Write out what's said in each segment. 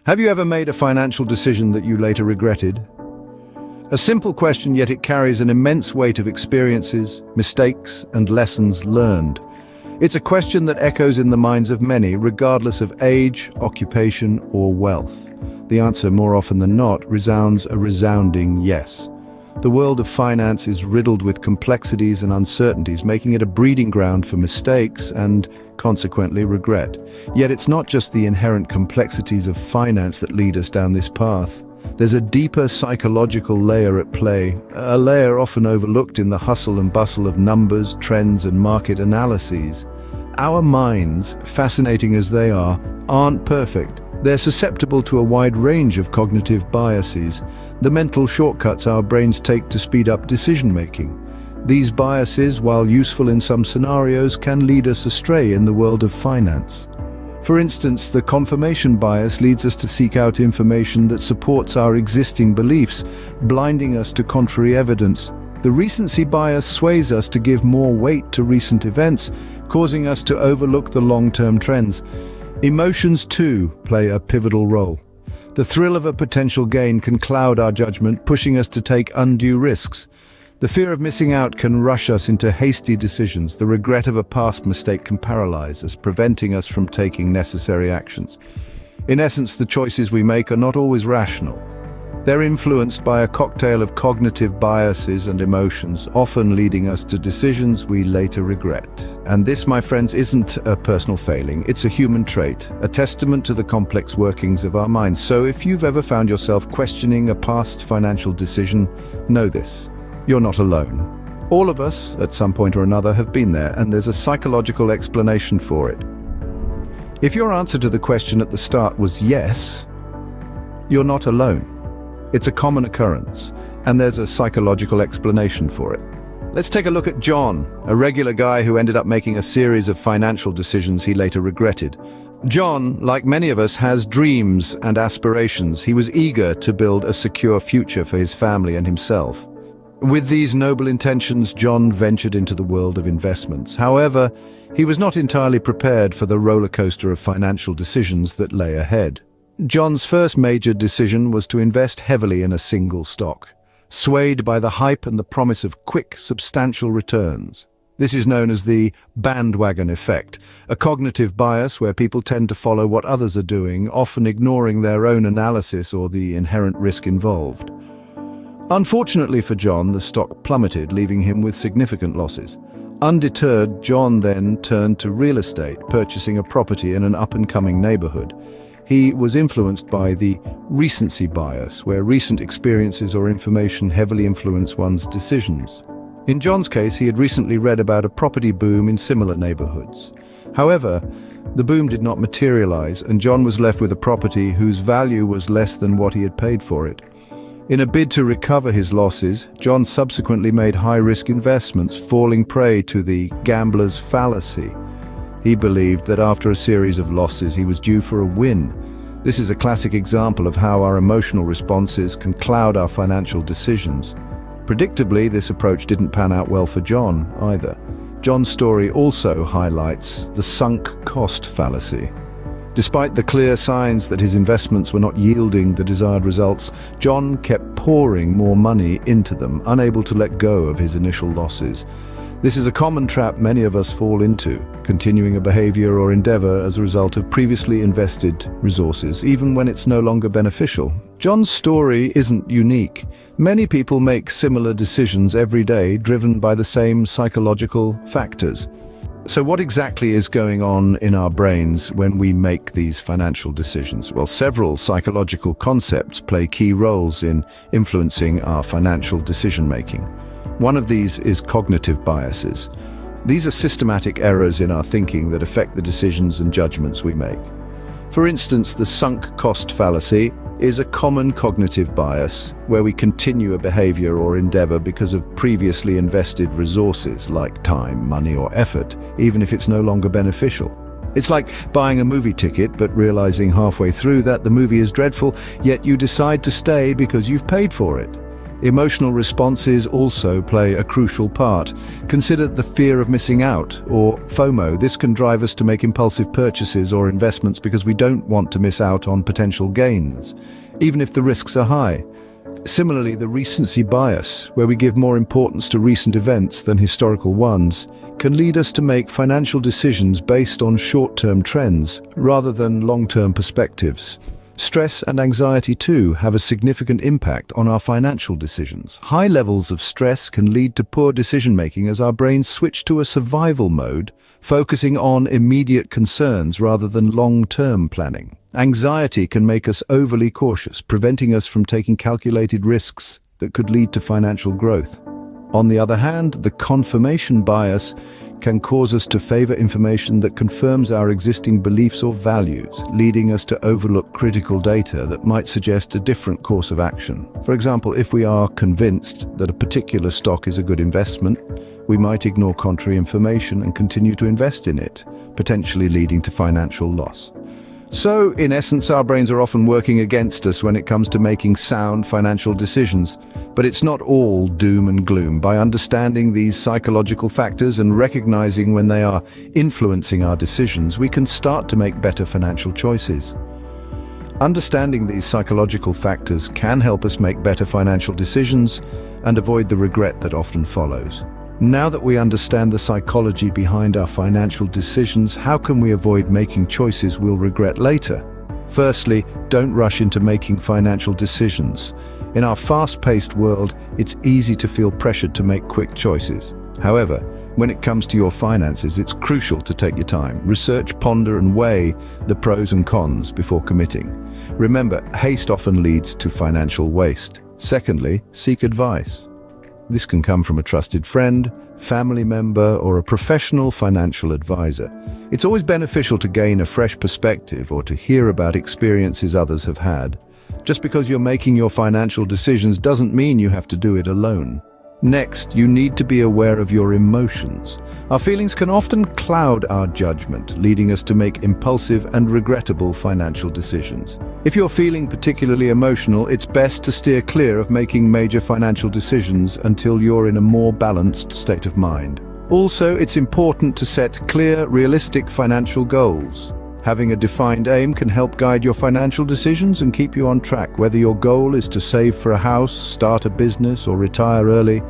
Have you ever made a financial decision that you later regretted? A simple question, yet it carries an immense weight of experiences, mistakes, and lessons learned. It's a question that echoes in the minds of many, regardless of age, occupation, or wealth. The answer, more often than not, resounds a resounding yes. The world of finance is riddled with complexities and uncertainties, making it a breeding ground for mistakes and, consequently, regret. Yet it's not just the inherent complexities of finance that lead us down this path. There's a deeper psychological layer at play, a layer often overlooked in the hustle and bustle of numbers, trends, and market analyses. Our minds, fascinating as they are, aren't perfect. They're susceptible to a wide range of cognitive biases, the mental shortcuts our brains take to speed up decision-making. These biases, while useful in some scenarios, can lead us astray in the world of finance. For instance, the confirmation bias leads us to seek out information that supports our existing beliefs, blinding us to contrary evidence. The recency bias sways us to give more weight to recent events, causing us to overlook the long-term trends. Emotions, too, play a pivotal role. The thrill of a potential gain can cloud our judgment, pushing us to take undue risks. The fear of missing out can rush us into hasty decisions. The regret of a past mistake can paralyze us, preventing us from taking necessary actions. In essence, the choices we make are not always rational. They're influenced by a cocktail of cognitive biases and emotions, often leading us to decisions we later regret. And this, my friends, isn't a personal failing. It's a human trait, a testament to the complex workings of our minds. So if you've ever found yourself questioning a past financial decision, know this: you're not alone. All of us, at some point or another, have been there, and there's a psychological explanation for it. If your answer to the question at the start was yes, you're not alone. It's a common occurrence, and there's a psychological explanation for it. Let's take a look at John, a regular guy who ended up making a series of financial decisions he later regretted. John, like many of us, has dreams and aspirations. He was eager to build a secure future for his family and himself. With these noble intentions, John ventured into the world of investments. However, he was not entirely prepared for the roller coaster of financial decisions that lay ahead. John's first major decision was to invest heavily in a single stock, swayed by the hype and the promise of quick, substantial returns. This is known as the bandwagon effect, a cognitive bias where people tend to follow what others are doing, often ignoring their own analysis or the inherent risk involved. Unfortunately for John, the stock plummeted, leaving him with significant losses. Undeterred, John then turned to real estate, purchasing a property in an up-and-coming neighborhood. He was influenced by the recency bias, where recent experiences or information heavily influence one's decisions. In John's case, he had recently read about a property boom in similar neighborhoods. However, the boom did not materialize, and John was left with a property whose value was less than what he had paid for it. In a bid to recover his losses, John subsequently made high-risk investments, falling prey to the gambler's fallacy. He believed that after a series of losses, he was due for a win. This is a classic example of how our emotional responses can cloud our financial decisions. Predictably, this approach didn't pan out well for John either. John's story also highlights the sunk cost fallacy. Despite the clear signs that his investments were not yielding the desired results, John kept pouring more money into them, unable to let go of his initial losses. This is a common trap many of us fall into, continuing a behavior or endeavor as a result of previously invested resources, even when it's no longer beneficial. John's story isn't unique. Many people make similar decisions every day, driven by the same psychological factors. So what exactly is going on in our brains when we make these financial decisions? Well, several psychological concepts play key roles in influencing our financial decision-making. One of these is cognitive biases. These are systematic errors in our thinking that affect the decisions and judgments we make. For instance, the sunk cost fallacy is a common cognitive bias where we continue a behavior or endeavor because of previously invested resources like time, money, or effort, even if it's no longer beneficial. It's like buying a movie ticket but realizing halfway through that the movie is dreadful, yet you decide to stay because you've paid for it. Emotional responses also play a crucial part. Consider the fear of missing out, or FOMO. This can drive us to make impulsive purchases or investments because we don't want to miss out on potential gains, even if the risks are high. Similarly, the recency bias, where we give more importance to recent events than historical ones, can lead us to make financial decisions based on short-term trends rather than long-term perspectives. Stress and anxiety too have a significant impact on our financial decisions. High levels of stress can lead to poor decision-making as our brains switch to a survival mode, focusing on immediate concerns rather than long-term planning. Anxiety can make us overly cautious, preventing us from taking calculated risks that could lead to financial growth. On the other hand, the confirmation bias can cause us to favor information that confirms our existing beliefs or values, leading us to overlook critical data that might suggest a different course of action. For example, if we are convinced that a particular stock is a good investment, we might ignore contrary information and continue to invest in it, potentially leading to financial loss. So, in essence, our brains are often working against us when it comes to making sound financial decisions. But it's not all doom and gloom. By understanding these psychological factors and recognizing when they are influencing our decisions, we can start to make better financial choices. Understanding these psychological factors can help us make better financial decisions and avoid the regret that often follows. Now that we understand the psychology behind our financial decisions, how can we avoid making choices we'll regret later? Firstly, don't rush into making financial decisions. In our fast-paced world, it's easy to feel pressured to make quick choices. However, when it comes to your finances, it's crucial to take your time. Research, ponder, and weigh the pros and cons before committing. Remember, haste often leads to financial waste. Secondly, seek advice. This can come from a trusted friend, family member, or a professional financial advisor. It's always beneficial to gain a fresh perspective or to hear about experiences others have had. Just because you're making your financial decisions doesn't mean you have to do it alone. Next, you need to be aware of your emotions. Our feelings can often cloud our judgment, leading us to make impulsive and regrettable financial decisions. If you're feeling particularly emotional, it's best to steer clear of making major financial decisions until you're in a more balanced state of mind. Also, it's important to set clear, realistic financial goals. Having a defined aim can help guide your financial decisions and keep you on track. Whether your goal is to save for a house, start a business, or retire early,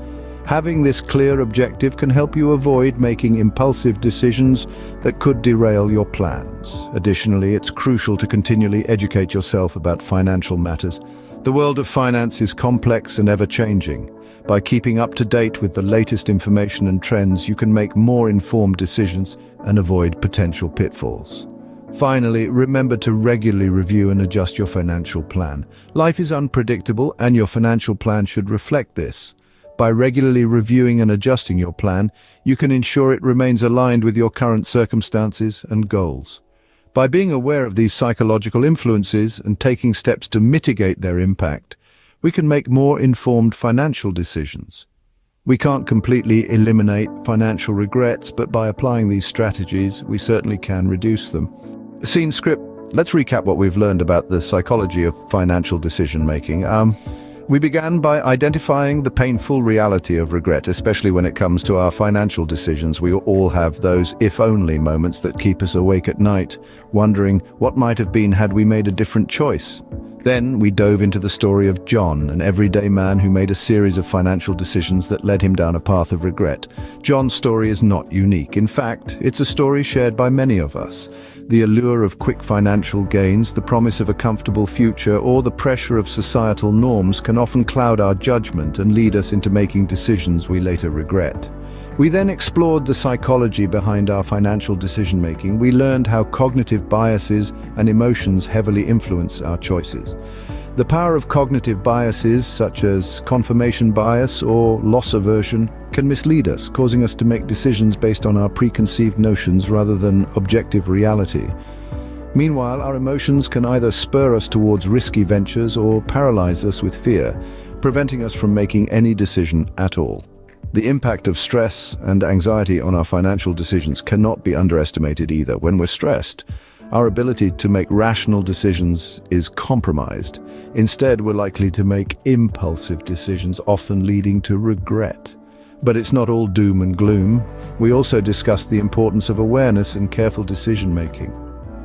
having this clear objective can help you avoid making impulsive decisions that could derail your plans. Additionally, it's crucial to continually educate yourself about financial matters. The world of finance is complex and ever-changing. By keeping up to date with the latest information and trends, you can make more informed decisions and avoid potential pitfalls. Finally, remember to regularly review and adjust your financial plan. Life is unpredictable, and your financial plan should reflect this. By regularly reviewing and adjusting your plan, you can ensure it remains aligned with your current circumstances and goals. By being aware of these psychological influences and taking steps to mitigate their impact, we can make more informed financial decisions. We can't completely eliminate financial regrets, but by applying these strategies, we certainly can reduce them. Scene script. Let's recap what we've learned about the psychology of financial decision-making. We began by identifying the painful reality of regret, especially when it comes to our financial decisions. We all have those if-only moments that keep us awake at night, wondering what might have been had we made a different choice. Then we dove into the story of John, an everyday man who made a series of financial decisions that led him down a path of regret. John's story is not unique. In fact, it's a story shared by many of us. The allure of quick financial gains, the promise of a comfortable future, or the pressure of societal norms can often cloud our judgment and lead us into making decisions we later regret. We then explored the psychology behind our financial decision-making. We learned how cognitive biases and emotions heavily influence our choices. The power of cognitive biases, such as confirmation bias or loss aversion, can mislead us, causing us to make decisions based on our preconceived notions rather than objective reality. Meanwhile, our emotions can either spur us towards risky ventures or paralyze us with fear, preventing us from making any decision at all. The impact of stress and anxiety on our financial decisions cannot be underestimated either. When we're stressed, our ability to make rational decisions is compromised. Instead, we're likely to make impulsive decisions, often leading to regret. But it's not all doom and gloom. We also discuss the importance of awareness and careful decision-making.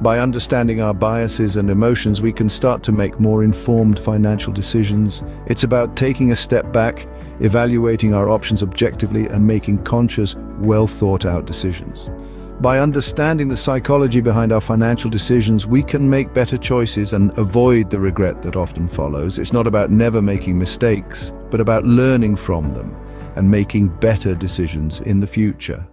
By understanding our biases and emotions, we can start to make more informed financial decisions. It's about taking a step back, evaluating our options objectively, and making conscious, well-thought-out decisions. By understanding the psychology behind our financial decisions, we can make better choices and avoid the regret that often follows. It's not about never making mistakes, but about learning from them and making better decisions in the future.